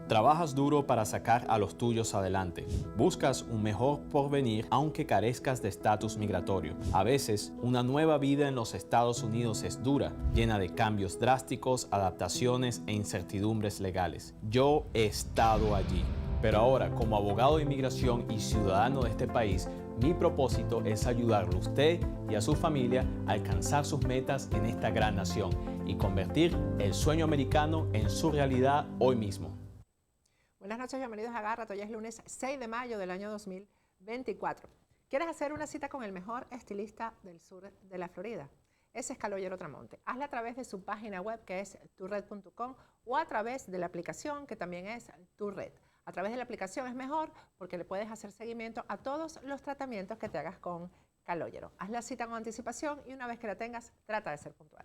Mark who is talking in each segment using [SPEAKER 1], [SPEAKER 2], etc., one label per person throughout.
[SPEAKER 1] Trabajas duro para sacar a los tuyos adelante. Buscas un mejor porvenir aunque carezcas de estatus migratorio. A veces, una nueva vida en los Estados Unidos es dura, llena de cambios drásticos, adaptaciones e incertidumbres legales. Yo he estado allí. Pero ahora, como abogado de inmigración y ciudadano de este país, mi propósito es ayudarlo a usted y a su familia a alcanzar sus metas en esta gran nación y convertir el sueño americano en su realidad hoy mismo.
[SPEAKER 2] Buenas noches, bienvenidos a Agárrate. Hoy es lunes 6 de mayo del año 2024. ¿Quieres hacer una cita con el mejor estilista del sur de la Florida? Ese es Caloyero Tramonte. Hazla a través de su página web, que es turred.com, o a través de la aplicación, que también es Turred. A través de la aplicación es mejor porque le puedes hacer seguimiento a todos los tratamientos que te hagas con Caloyero. Haz la cita con anticipación y una vez que la tengas, trata de ser puntual.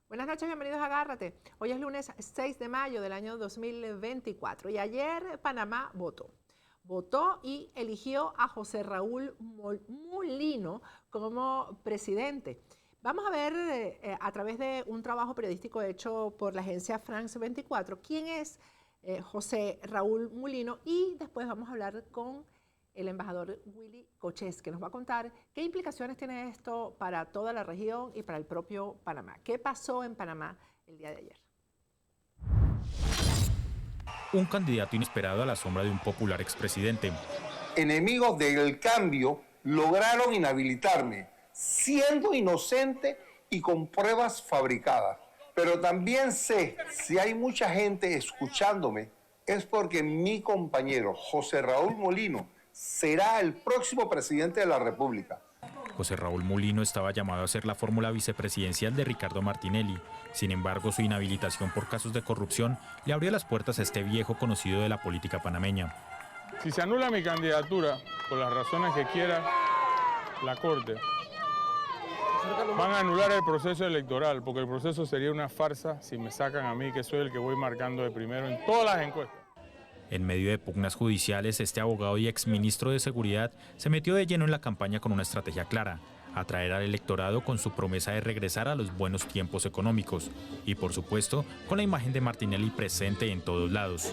[SPEAKER 2] Buenas noches, bienvenidos a Agárrate. Hoy es lunes 6 de mayo del año 2024 y ayer Panamá votó y eligió a José Raúl Mulino como presidente. Vamos a ver a través de un trabajo periodístico hecho por la agencia France 24 quién es José Raúl Mulino, y después vamos a hablar con el embajador Willy Cochés, que nos va a contar qué implicaciones tiene esto para toda la región y para el propio Panamá. ¿Qué pasó en Panamá el día de ayer?
[SPEAKER 3] Un candidato inesperado a la sombra de un popular expresidente.
[SPEAKER 4] Enemigos del cambio lograron inhabilitarme, siendo inocente y con pruebas fabricadas. Pero también sé, si hay mucha gente escuchándome, es porque mi compañero José Raúl Mulino será el próximo presidente de la República.
[SPEAKER 3] José Raúl Mulino estaba llamado a ser la fórmula vicepresidencial de Ricardo Martinelli. Sin embargo, su inhabilitación por casos de corrupción le abrió las puertas a este viejo conocido de la política panameña.
[SPEAKER 5] Si se anula mi candidatura por las razones que quiera la Corte, van a anular el proceso electoral, porque el proceso sería una farsa si me sacan a mí, que soy el que voy marcando de primero en todas las encuestas.
[SPEAKER 3] En medio de pugnas judiciales, este abogado y exministro de Seguridad se metió de lleno en la campaña con una estrategia clara: atraer al electorado con su promesa de regresar a los buenos tiempos económicos y, por supuesto, con la imagen de Martinelli presente en todos lados.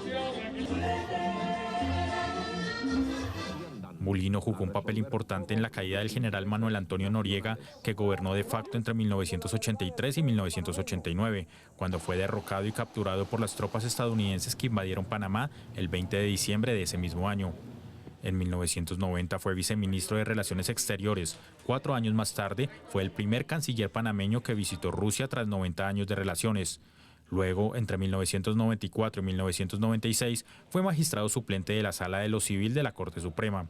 [SPEAKER 3] Mulino jugó un papel importante en la caída del general Manuel Antonio Noriega, que gobernó de facto entre 1983 y 1989, cuando fue derrocado y capturado por las tropas estadounidenses que invadieron Panamá el 20 de diciembre de ese mismo año. En 1990 fue viceministro de Relaciones Exteriores. 4 años más tarde fue el primer canciller panameño que visitó Rusia tras 90 años de relaciones. Luego, entre 1994 y 1996, fue magistrado suplente de la Sala de lo Civil de la Corte Suprema.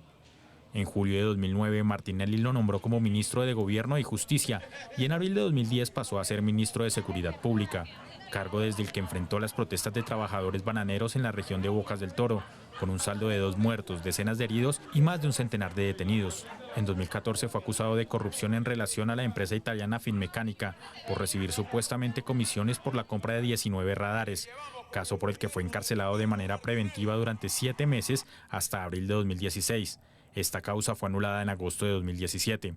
[SPEAKER 3] En julio de 2009, Martinelli lo nombró como ministro de Gobierno y Justicia y en abril de 2010 pasó a ser ministro de Seguridad Pública, cargo desde el que enfrentó las protestas de trabajadores bananeros en la región de Bocas del Toro, con un saldo de 2 muertos, decenas de heridos y más de un centenar de detenidos. En 2014 fue acusado de corrupción en relación a la empresa italiana Finmeccanica por recibir supuestamente comisiones por la compra de 19 radares, caso por el que fue encarcelado de manera preventiva durante 7 meses hasta abril de 2016. Esta causa fue anulada en agosto de 2017.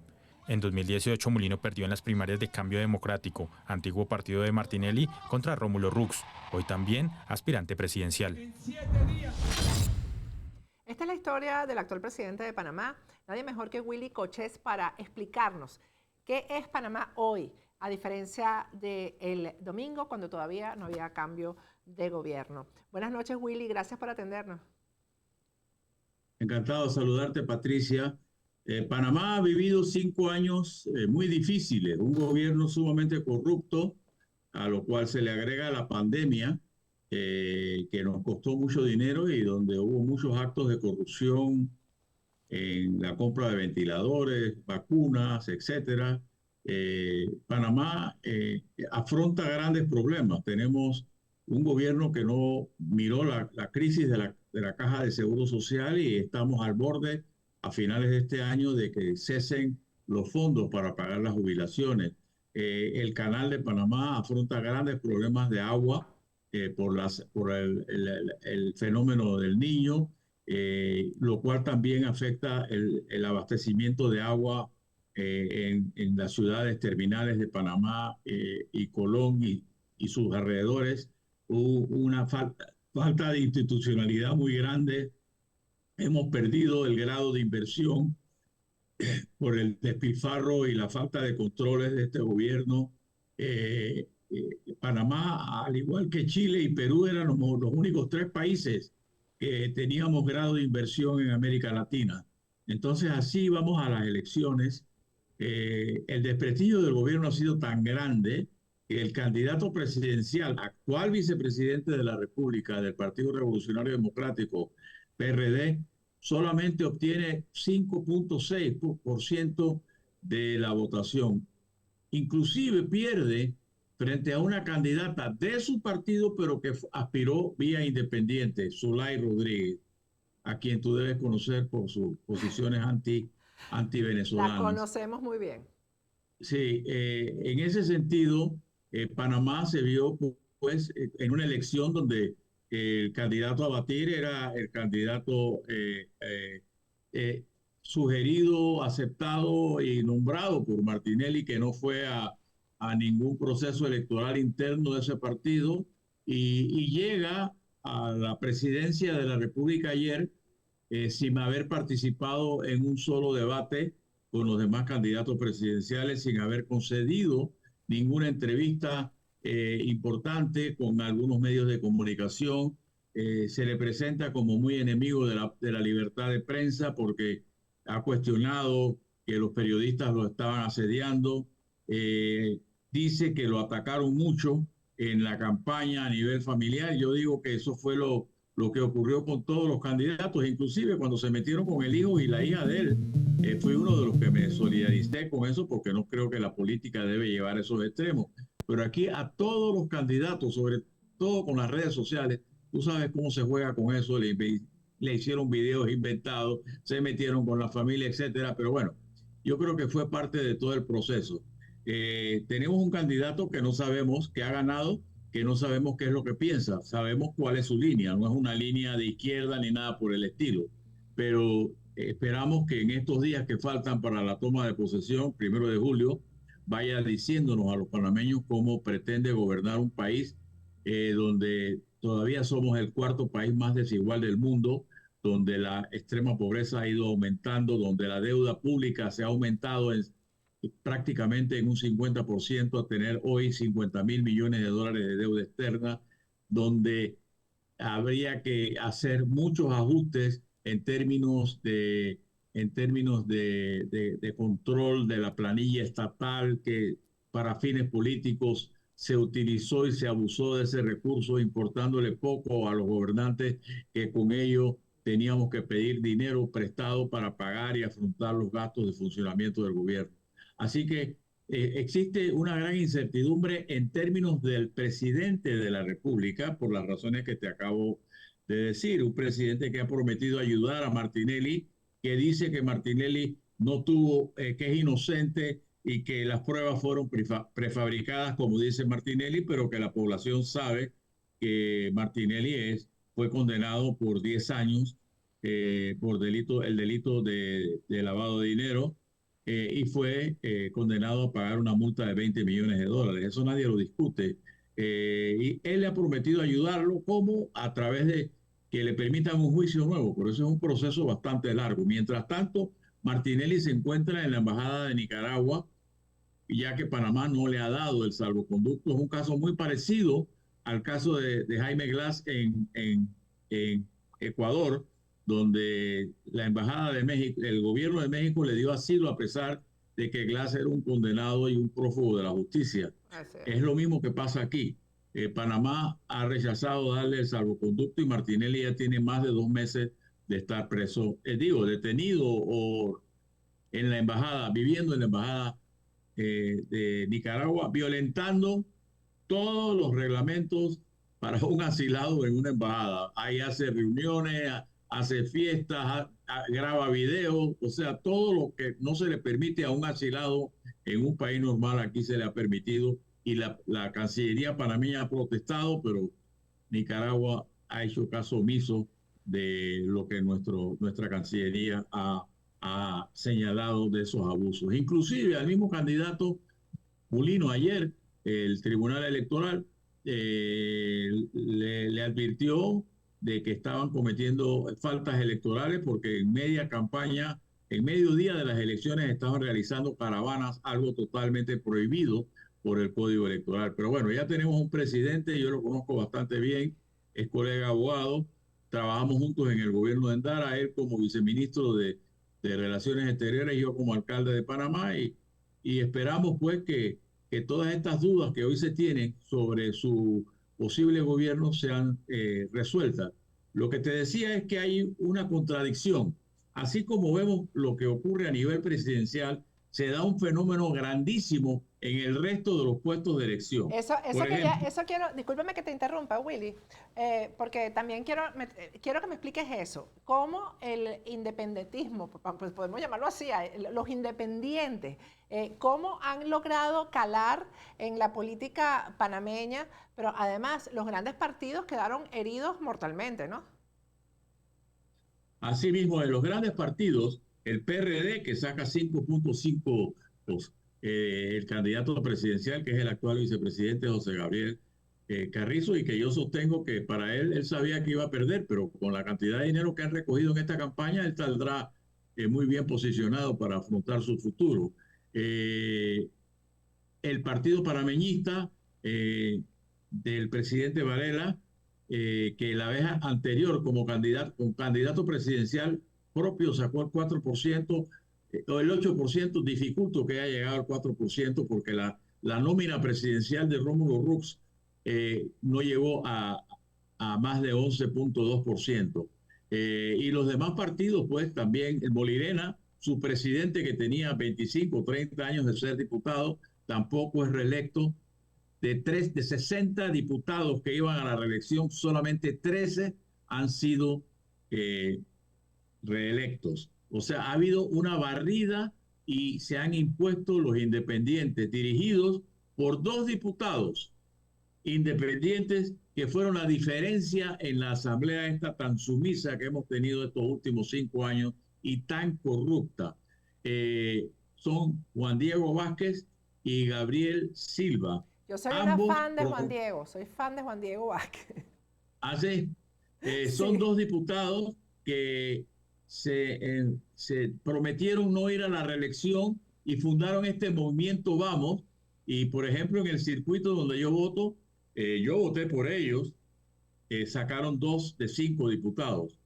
[SPEAKER 3] En 2018, Mulino perdió en las primarias de Cambio Democrático, antiguo partido de Martinelli, contra Rómulo Rux, hoy también aspirante presidencial.
[SPEAKER 2] Esta es la historia del actual presidente de Panamá. Nadie mejor que Willy Cochés para explicarnos qué es Panamá hoy, a diferencia del domingo, cuando todavía no había cambio de gobierno. Buenas noches, Willy, gracias por atendernos.
[SPEAKER 6] Encantado de saludarte, Patricia. Panamá ha vivido 5 años muy difíciles, un gobierno sumamente corrupto, a lo cual se le agrega la pandemia, que nos costó mucho dinero y donde hubo muchos actos de corrupción en la compra de ventiladores, vacunas, etc. Panamá afronta grandes problemas. Tenemos un gobierno que no miró la crisis de la Caja de Seguro Social y estamos al borde a finales de este año de que cesen los fondos para pagar las jubilaciones. El canal de Panamá afronta grandes problemas de agua por el fenómeno del Niño, lo cual también afecta el abastecimiento de agua en las ciudades terminales de Panamá y Colón y sus alrededores. Hubo una falta de institucionalidad muy grande. Hemos perdido el grado de inversión por el despilfarro y la falta de controles de este gobierno. Panamá, al igual que Chile y Perú, eran los únicos 3 países que teníamos grado de inversión en América Latina. Entonces, así vamos a las elecciones. El desprestigio del gobierno ha sido tan grande que el candidato presidencial, actual vicepresidente de la República del Partido Revolucionario Democrático, PRD, solamente obtiene 5.6% de la votación. Inclusive pierde frente a una candidata de su partido, pero que aspiró vía independiente, Zulay Rodríguez, a quien tú debes conocer por sus posiciones anti-venezolanas.
[SPEAKER 2] La conocemos muy bien.
[SPEAKER 6] Sí, en ese sentido, Panamá se vio pues en una elección donde el candidato a batir era el candidato sugerido, aceptado y nombrado por Martinelli, que no fue a ningún proceso electoral interno de ese partido y llega a la presidencia de la República ayer sin haber participado en un solo debate con los demás candidatos presidenciales, sin haber concedido ninguna entrevista importante con algunos medios de comunicación. Se le presenta como muy enemigo de la libertad de prensa porque ha cuestionado que los periodistas lo estaban asediando. Dice que lo atacaron mucho en la campaña a nivel familiar. Yo digo que eso fue lo que ocurrió con todos los candidatos, inclusive cuando se metieron con el hijo y la hija de él. Fui uno de los que me solidaricé con eso porque no creo que la política debe llevar esos extremos. Pero aquí a todos los candidatos, sobre todo con las redes sociales, tú sabes cómo se juega con eso, le hicieron videos inventados, se metieron con la familia, etcétera. Pero bueno, yo creo que fue parte de todo el proceso. Tenemos un candidato que no sabemos, que ha ganado, que no sabemos qué es lo que piensa. Sabemos cuál es su línea, no es una línea de izquierda ni nada por el estilo. Pero esperamos que en estos días que faltan para la toma de posesión, 1 de julio, vaya diciéndonos a los panameños cómo pretende gobernar un país donde todavía somos el 4º país más desigual del mundo, donde la extrema pobreza ha ido aumentando, donde la deuda pública se ha aumentado prácticamente en un 50%, a tener hoy 50.000 millones de dólares de deuda externa, donde habría que hacer muchos ajustes en términos de control de la planilla estatal, que para fines políticos se utilizó y se abusó de ese recurso, importándole poco a los gobernantes, que con ello teníamos que pedir dinero prestado para pagar y afrontar los gastos de funcionamiento del gobierno. Así que existe una gran incertidumbre en términos del presidente de la República, por las razones que te acabo de decir. Un presidente que ha prometido ayudar a Martinelli, que dice que Martinelli no tuvo, que es inocente y que las pruebas fueron prefabricadas, como dice Martinelli, pero que la población sabe que Martinelli fue condenado por 10 años por el delito de lavado de dinero. Y fue condenado a pagar una multa de 20 millones de dólares. Eso nadie lo discute. Y él le ha prometido ayudarlo, como a través de que le permitan un juicio nuevo. Por eso es un proceso bastante largo. Mientras tanto, Martinelli se encuentra en la Embajada de Nicaragua, ya que Panamá no le ha dado el salvoconducto. Es un caso muy parecido al caso de Jaime Glas en Ecuador, donde la Embajada de México, el gobierno de México le dio asilo a pesar de que Glas era un condenado y un prófugo de la justicia. Es lo mismo que pasa aquí. Panamá ha rechazado darle el salvoconducto y Martinelli ya tiene más de 2 meses de estar preso, detenido o en la embajada, viviendo en la Embajada de Nicaragua, violentando todos los reglamentos para un asilado en una embajada. Ahí hace reuniones, hace fiestas, graba videos, o sea, todo lo que no se le permite a un asilado en un país normal, aquí se le ha permitido, y la Cancillería panameña ha protestado, pero Nicaragua ha hecho caso omiso de lo que nuestra Cancillería ha señalado de esos abusos. Inclusive al mismo candidato Mulino ayer, el Tribunal Electoral le advirtió de que estaban cometiendo faltas electorales porque en media campaña, en medio día de las elecciones estaban realizando caravanas, algo totalmente prohibido por el Código Electoral. Pero bueno, ya tenemos un presidente, yo lo conozco bastante bien, es colega abogado, trabajamos juntos en el gobierno de Endara, él como viceministro de Relaciones Exteriores y yo como alcalde de Panamá, y esperamos pues que todas estas dudas que hoy se tienen sobre su posible gobierno sean resueltas. Lo que te decía es que hay una contradicción. Así como vemos lo que ocurre a nivel presidencial, se da un fenómeno grandísimo en el resto de los puestos de elección.
[SPEAKER 2] Eso quiero, discúlpame que te interrumpa, Willy, porque también quiero que me expliques eso. ¿Cómo el independentismo, pues podemos llamarlo así, los independientes, cómo han logrado calar en la política panameña, pero además los grandes partidos quedaron heridos mortalmente, ¿no?
[SPEAKER 6] Asimismo, en los grandes partidos, el PRD, que saca 5.5, pues, el candidato presidencial, que es el actual vicepresidente José Gabriel Carrizo, y que yo sostengo que para él sabía que iba a perder, pero con la cantidad de dinero que han recogido en esta campaña, él saldrá muy bien posicionado para afrontar su futuro. El partido panameñista del presidente Varela, que la vez anterior como candidato presidencial propio sacó el 4%, o el 8%, dificulto que haya llegado al 4%, porque la nómina presidencial de Rómulo Rux no llegó a más de 11.2%. Y los demás partidos, pues también el Molirena, su presidente que tenía 25 o 30 años de ser diputado, tampoco es reelecto. De 60 diputados que iban a la reelección, solamente 13 han sido reelectos. O sea, ha habido una barrida y se han impuesto los independientes, dirigidos por 2 diputados independientes que fueron la diferencia en la asamblea esta tan sumisa que hemos tenido estos últimos 5 años y tan corrupta. Son Juan Diego Vázquez y Gabriel Silva.
[SPEAKER 2] Yo soy una fan de Juan Diego, soy fan de Juan Diego Vázquez.
[SPEAKER 6] Así, son 2 diputados que se prometieron no ir a la reelección y fundaron este movimiento Vamos. Y por ejemplo, en el circuito donde yo voto, yo voté por ellos, sacaron 2 de 5 diputados.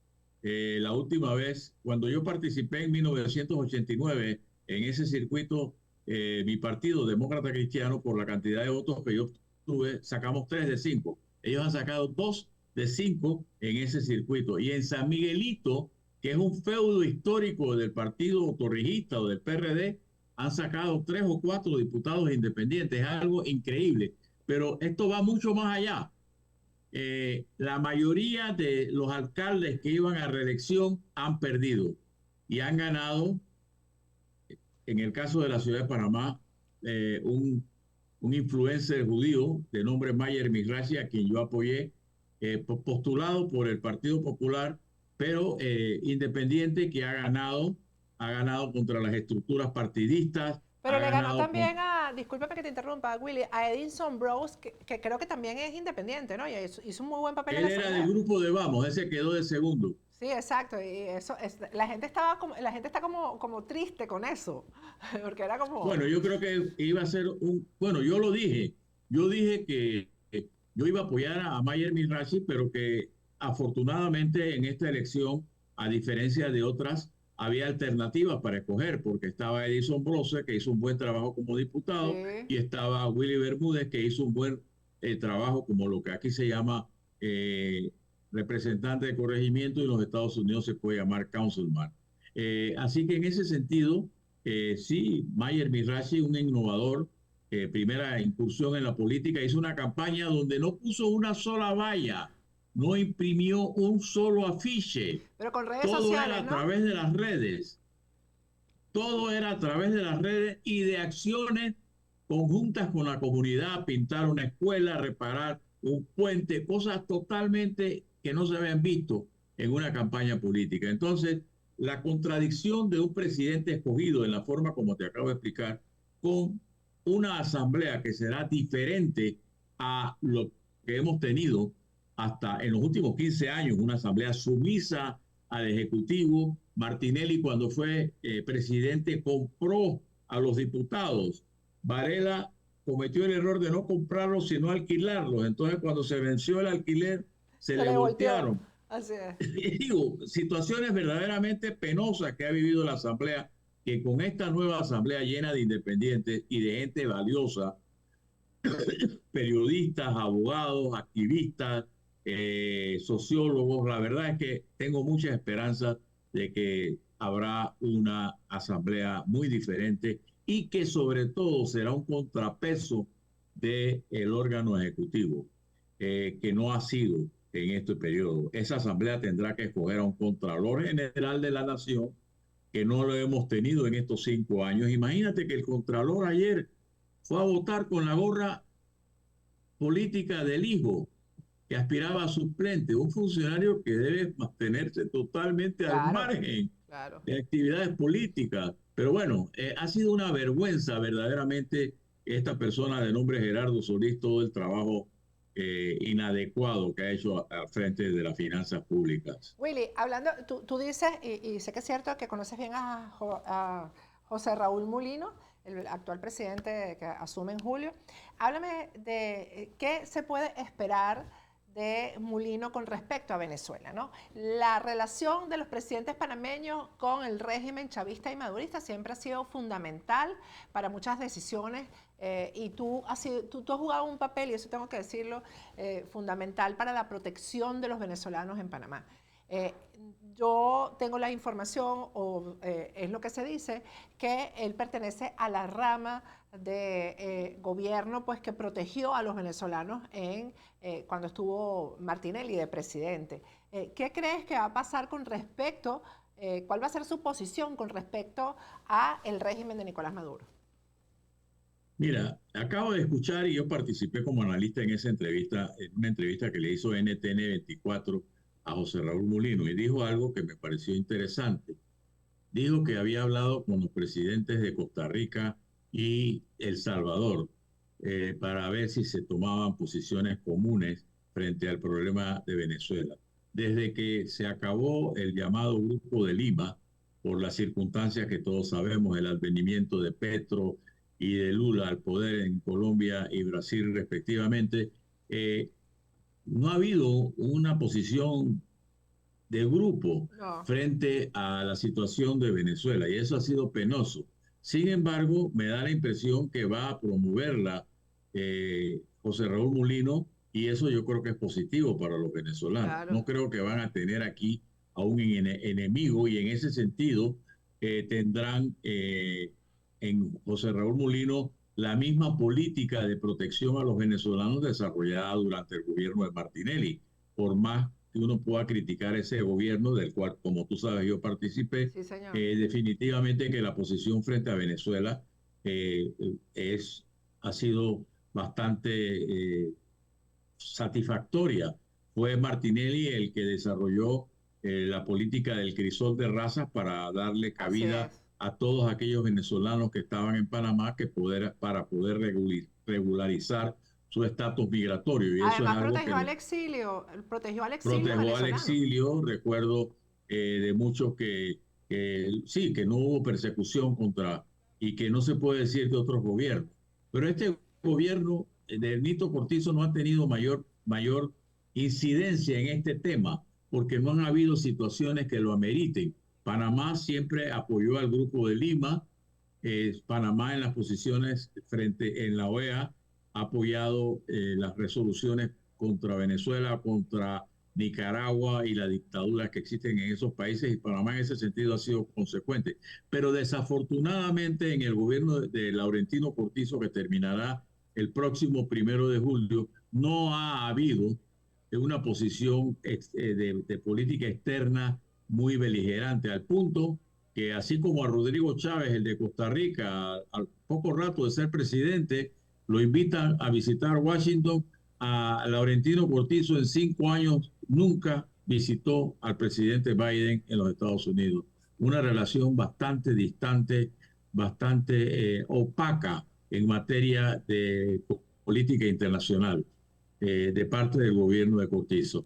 [SPEAKER 6] La última vez, cuando yo participé en 1989 en ese circuito, mi partido Demócrata Cristiano, por la cantidad de votos que yo tuve, sacamos 3 de 5. Ellos han sacado 2 de 5 en ese circuito. Y en San Miguelito, que es un feudo histórico del partido torrijista o del PRD, han sacado 3 o 4 diputados independientes. Es algo increíble. Pero esto va mucho más allá. La mayoría de los alcaldes que iban a reelección han perdido y han ganado. En el caso de la ciudad de Panamá, un influencer judío de nombre Mayer Mizrahi, a quien yo apoyé, postulado por el Partido Popular, pero independiente, que ha ganado contra las estructuras partidistas.
[SPEAKER 2] Pero le ganó también discúlpame que te interrumpa, Willy, a Edinson Brose, que creo que también es independiente, ¿no? Y hizo un muy buen papel.
[SPEAKER 6] Él era del grupo de Vamos, ese quedó de segundo.
[SPEAKER 2] Sí, exacto, y eso la gente está como triste con eso, porque era como...
[SPEAKER 6] Bueno, yo creo que iba a ser bueno, yo dije que yo iba a apoyar a Mayer Mizrahi, pero que afortunadamente en esta elección, a diferencia de otras, había alternativas para escoger, porque estaba Edinson Brose, que hizo un buen trabajo como diputado, sí, y estaba Willy Bermúdez, que hizo un buen trabajo como lo que aquí se llama representante de corregimiento, y en los Estados Unidos se puede llamar councilman. Así que en ese sentido, sí, Mayer Mizrahi, un innovador, primera incursión en la política, hizo una campaña donde no puso una sola valla no imprimió un solo afiche.
[SPEAKER 2] Pero con redes
[SPEAKER 6] Todo
[SPEAKER 2] sociales,
[SPEAKER 6] era a
[SPEAKER 2] ¿no?
[SPEAKER 6] través de las redes. Todo era a través de las redes y de acciones conjuntas con la comunidad, pintar una escuela, reparar un puente, cosas totalmente que no se habían visto en una campaña política. Entonces, la contradicción de un presidente escogido en la forma como te acabo de explicar, con una asamblea que será diferente a lo que hemos tenido hasta en los últimos 15 años, una asamblea sumisa al Ejecutivo. Martinelli, cuando fue presidente, compró a los diputados. Varela cometió el error de no comprarlos, sino alquilarlos. Entonces, cuando se venció el alquiler, se le voltearon.
[SPEAKER 2] Así es.
[SPEAKER 6] Y digo, situaciones verdaderamente penosas que ha vivido la Asamblea, que con esta nueva Asamblea llena de independientes y de gente valiosa, periodistas, abogados, activistas, sociólogos, la verdad es que tengo muchas esperanzas de que habrá una asamblea muy diferente y que sobre todo será un contrapeso del órgano ejecutivo, que no ha sido en este periodo. Esa asamblea tendrá que escoger a un Contralor General de la Nación, que no lo hemos tenido en estos 5 años. Imagínate que el Contralor ayer fue a votar con la gorra política del hijo, que aspiraba a suplente, un funcionario que debe mantenerse totalmente al margen de actividades políticas. Pero bueno, ha sido una vergüenza verdaderamente esta persona de nombre Gerardo Solís, todo el trabajo inadecuado que ha hecho al frente de las finanzas públicas.
[SPEAKER 2] Willy, hablando, tú dices, y sé que es cierto que conoces bien a José Raúl Mulino, el actual presidente que asume en julio. Háblame de qué se puede esperar de Mulino con respecto a Venezuela, ¿no? La relación de los presidentes panameños con el régimen chavista y madurista siempre ha sido fundamental para muchas decisiones, y tú has jugado un papel, y eso tengo que decirlo, fundamental para la protección de los venezolanos en Panamá. Yo tengo la información, o es lo que se dice, que él pertenece a la rama de gobierno, pues, que protegió a los venezolanos cuando estuvo Martinelli de presidente. ¿Qué crees que va a pasar con respecto, cuál va a ser su posición con respecto al régimen de Nicolás Maduro?
[SPEAKER 6] Mira, acabo de escuchar y yo participé como analista en esa entrevista, en una entrevista que le hizo NTN 24 a José Raúl Mulino, y dijo algo que me pareció interesante. Dijo que había hablado con los presidentes de Costa Rica y El Salvador para ver si se tomaban posiciones comunes frente al problema de Venezuela. Desde que se acabó el llamado Grupo de Lima, por las circunstancias que todos sabemos, el advenimiento de Petro y de Lula al poder en Colombia y Brasil respectivamente, no ha habido una posición de grupo frente a la situación de Venezuela, y eso ha sido penoso. Sin embargo, me da la impresión que va a promoverla José Raúl Mulino, y eso yo creo que es positivo para los venezolanos. Claro. No creo que van a tener aquí a un enemigo, y en ese sentido tendrán en José Raúl Mulino la misma política de protección a los venezolanos desarrollada durante el gobierno de Martinelli, por más que uno pueda criticar ese gobierno del cual, como tú sabes, yo participé. Sí, definitivamente que la posición frente a Venezuela ha sido bastante satisfactoria. Fue Martinelli el que desarrolló la política del crisol de razas para darle cabida a todos aquellos venezolanos que estaban en Panamá, para poder regularizar su estatus migratorio. Y
[SPEAKER 2] además,
[SPEAKER 6] eso es algo
[SPEAKER 2] protegió al exilio. Protegió al
[SPEAKER 6] exilio. Recuerdo de muchos que no hubo persecución contra, y que no se puede decir de otros gobiernos. Pero este gobierno de Nito Cortizo no ha tenido mayor incidencia en este tema, porque no han habido situaciones que lo ameriten. Panamá siempre apoyó al Grupo de Lima. Panamá en las posiciones en la OEA ha apoyado las resoluciones contra Venezuela, contra Nicaragua y las dictaduras que existen en esos países, y Panamá en ese sentido ha sido consecuente. Pero desafortunadamente en el gobierno de Laurentino Cortizo, que terminará el próximo 1 de julio, no ha habido una posición de política externa muy beligerante, al punto que así como a Rodrigo Chávez, el de Costa Rica, al poco rato de ser presidente, lo invitan a visitar Washington, a Laurentino Cortizo en 5 años nunca visitó al presidente Biden en los Estados Unidos. Una relación bastante distante, bastante opaca en materia de política internacional de parte del gobierno de Cortizo.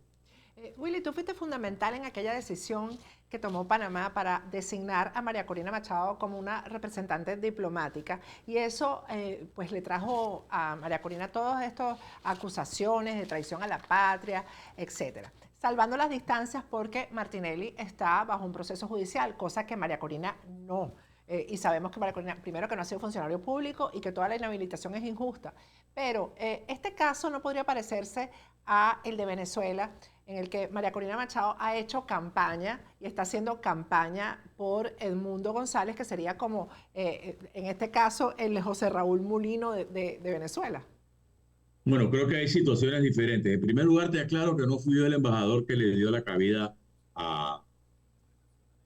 [SPEAKER 2] Willy, tú fuiste fundamental en aquella decisión que tomó Panamá para designar a María Corina Machado como una representante diplomática, y eso pues le trajo a María Corina todas estas acusaciones de traición a la patria, etcétera. Salvando las distancias porque Martinelli está bajo un proceso judicial, cosa que María Corina no. Y sabemos que María Corina, primero, que no ha sido funcionario público y que toda la inhabilitación es injusta. Pero este caso no podría parecerse a el de Venezuela, en el que María Corina Machado ha hecho campaña y está haciendo campaña por Edmundo González, que sería como, en este caso, el José Raúl Mulino de Venezuela.
[SPEAKER 6] Bueno, creo que hay situaciones diferentes. En primer lugar, te aclaro que no fui yo el embajador que le dio la cabida a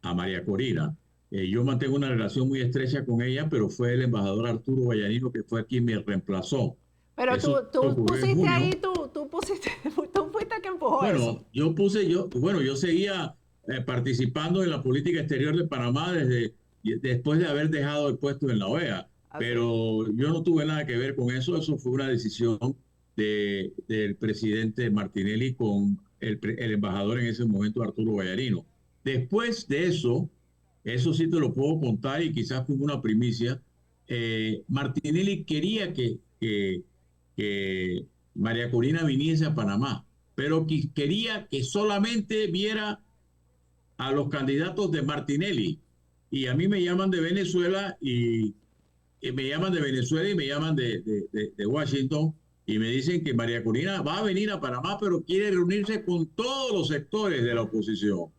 [SPEAKER 6] María Corina. Yo mantengo una relación muy estrecha con ella, pero fue el embajador Arturo Vallanino que fue quien me reemplazó.
[SPEAKER 2] Pero tú pusiste ahí, tú fuiste el que empujó eso.
[SPEAKER 6] Yo seguía participando en la política exterior de Panamá después de haber dejado el puesto en la OEA. Pero yo no tuve nada que ver con eso. Eso fue una decisión del presidente Martinelli con el embajador en ese momento, Arturo Vallarino. Después de eso sí te lo puedo contar y quizás como una primicia, Martinelli quería que María Corina viniese a Panamá, pero quería que solamente viera a los candidatos de Martinelli. Y a mí me llaman de Venezuela y me llaman de Washington y me dicen que María Corina va a venir a Panamá, pero quiere reunirse con todos los sectores de la oposición.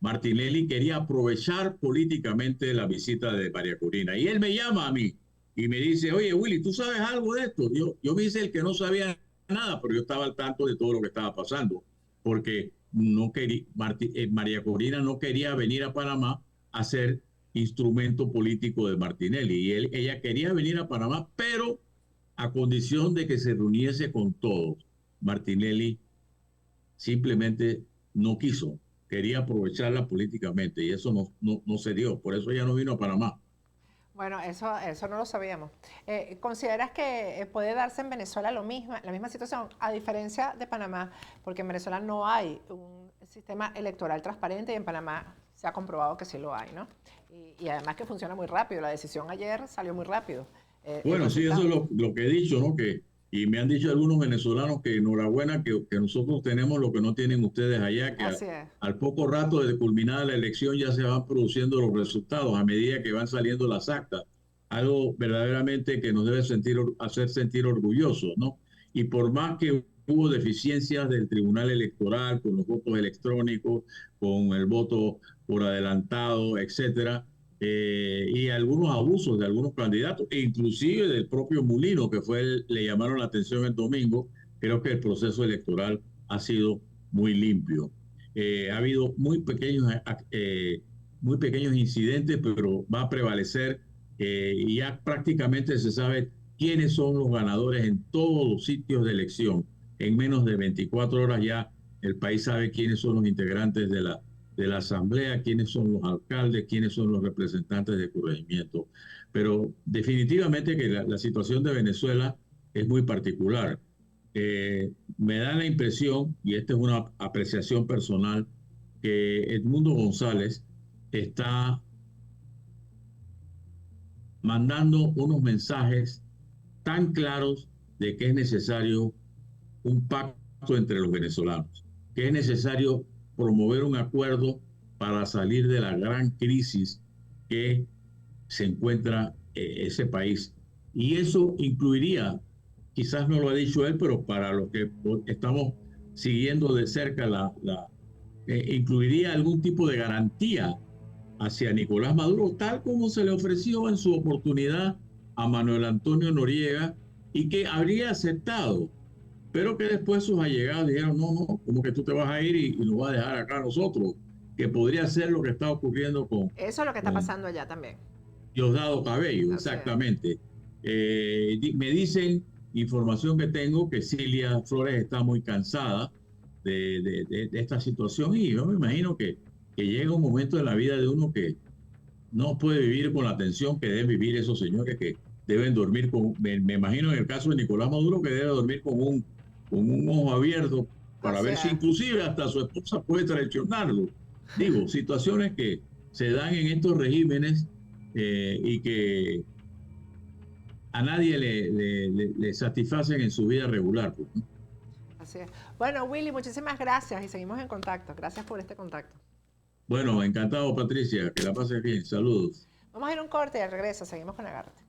[SPEAKER 6] Martinelli quería aprovechar políticamente la visita de María Corina. Y él me llama a mí y me dice, oye, Willy, ¿tú sabes algo de esto? Yo me hice el que no sabía nada, pero yo estaba al tanto de todo lo que estaba pasando, porque María Corina no quería venir a Panamá a ser instrumento político de Martinelli. Y ella quería venir a Panamá, pero a condición de que se reuniese con todos. Martinelli simplemente no quiso. Quería aprovecharla políticamente y eso no se dio. Por eso ella no vino a Panamá.
[SPEAKER 2] Bueno, eso no lo sabíamos. ¿Consideras que puede darse en Venezuela la misma situación, a diferencia de Panamá? Porque en Venezuela no hay un sistema electoral transparente y en Panamá se ha comprobado que sí lo hay, ¿no? Y además que funciona muy rápido. La decisión ayer salió muy rápido.
[SPEAKER 6] Bueno, sí, eso es lo que he dicho, ¿no? Y me han dicho algunos venezolanos que enhorabuena que nosotros tenemos lo que no tienen ustedes allá, que al poco rato de culminada la elección ya se van produciendo los resultados a medida que van saliendo las actas. Algo verdaderamente que nos debe hacer sentir orgullosos, ¿no? Y por más que hubo deficiencias del Tribunal Electoral con los votos electrónicos, con el voto por adelantado, etcétera, y algunos abusos de algunos candidatos, e inclusive del propio Mulino, que le llamaron la atención el domingo. Creo que el proceso electoral ha sido muy limpio. Ha habido muy pequeños incidentes, pero va a prevalecer y ya prácticamente se sabe quiénes son los ganadores en todos los sitios de elección. En menos de 24 horas ya el país sabe quiénes son los integrantes de la asamblea, quiénes son los alcaldes, quiénes son los representantes de corregimiento. Pero definitivamente que la situación de Venezuela es muy particular. Me da la impresión, y esta es una apreciación personal, que Edmundo González está mandando unos mensajes tan claros de que es necesario un pacto entre los venezolanos, que es necesario promover un acuerdo para salir de la gran crisis que se encuentra ese país. Y eso incluiría, quizás no lo ha dicho él, pero para los que estamos siguiendo de cerca, incluiría algún tipo de garantía hacia Nicolás Maduro, tal como se le ofreció en su oportunidad a Manuel Antonio Noriega y que habría aceptado pero que después sus allegados dijeron, no, ¿cómo que tú te vas a ir y nos vas a dejar acá a nosotros? Que podría ser lo que está ocurriendo con...
[SPEAKER 2] Eso es lo que está pasando allá también.
[SPEAKER 6] Diosdado Cabello, exactamente. Me dicen, información que tengo, que Cilia Flores está muy cansada de esta situación, y yo me imagino que llega un momento en la vida de uno que no puede vivir con la tensión que deben vivir esos señores que deben dormir con, me imagino en el caso de Nicolás Maduro, que debe dormir con un ojo abierto para ver si inclusive hasta su esposa puede traicionarlo. Digo, situaciones que se dan en estos regímenes y que a nadie le satisfacen en su vida regular. Pues, ¿no?
[SPEAKER 2] Así es. Bueno, Willy, muchísimas gracias y seguimos en contacto. Gracias por este contacto.
[SPEAKER 6] Bueno, encantado, Patricia. Que la pases bien. Saludos.
[SPEAKER 2] Vamos a ir a un corte y al regreso seguimos con Agárrate.